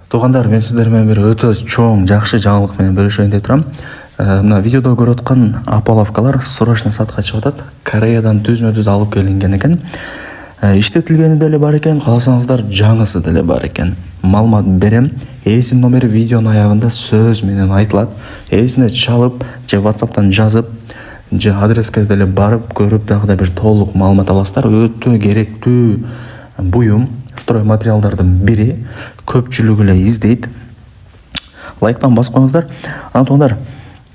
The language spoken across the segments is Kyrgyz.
Туугандар, мен сиздер менен бир өтө чоң, жакшы жаңылык менен бөлүшөйүн деп турам. Мына видеодо көрүп аткан апаловкалар срочно сатка чыгып атат. Кореядан түзмө-түз алып келинген экен. Иштетилгени деле бар экен, кааласаңыздар жаңысы деле бар экен. Маалымат берем. Эсим номери видеонун аягында сөз менен айтылат. Эсине чалып, же WhatsApp'тан жазып, же адреске деле барып көрүп дагы да бир толук маалымат аласыздар. Өтө керектүү буюм, стройматериалдардын бири, көпчүлүгү эле издейт. Лайктан басып коюңуздар. Антондар,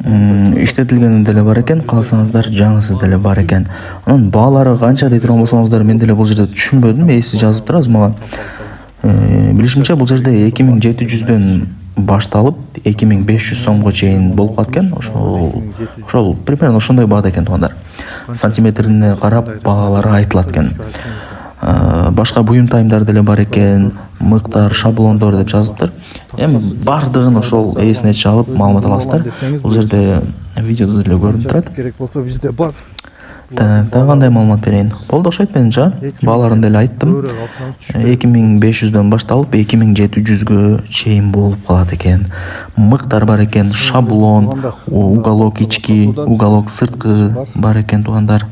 иштетилгени деле бар экен, кааласаңыздар жаңысы деле бар экен. Анын баалары канча дей турган болсоңуздар, мен деле бул жерде түшүнбөдүм. Эси жазып турабыз мага. Билишимче бул жерде 2700дөн башталып 2500 сомго чейин болуп калат экен. Ошол примерно ошондой баада экен туугандар. Сантиметрине карап баалары айтылат экен. Башка буюм тайымдар деле бар экен, мыктар, шаблондор деп жазыптыр. Эми бардыгын ошол эсине чалып маалымат аласыздар. Бул жерде видеодо деле көрүнүп турат. Керек болсо бизде бар. Так, кандай маалымат берейин? Болду, окшойт менимче. Бааларын деле айттым. 2500дөн башталып 2700гө чейин болуп калат экен. Мыктар бар экен, шаблон, уголок ички, уголок сырткы бар экен туугандар.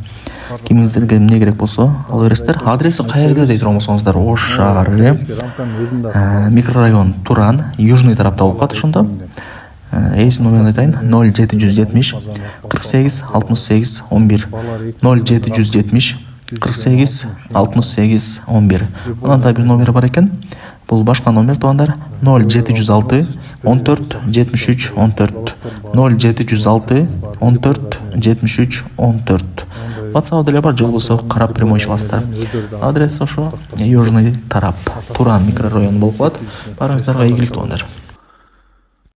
Кимиңиздерге эмне керек болсо ала бересиздер. Адреси каерде дей турган болсоңуздар, Ош шаары, микрорайон Туран, южный тарапта болуп калат ошондо. Эсим номерин айтайын: 0770 48 68 11 0770 48 68 11. Анан да бир номер бар экен. Бул башка номер туугандар: 0706 14 73 14 0706 14 73 14. WhatsApp деле бар, же болбосо карап прямой чаласыздар. Адрес ошо южный тарап, Туран микрорайону болуп калат. Барыңыздарга ийгилик туугандар.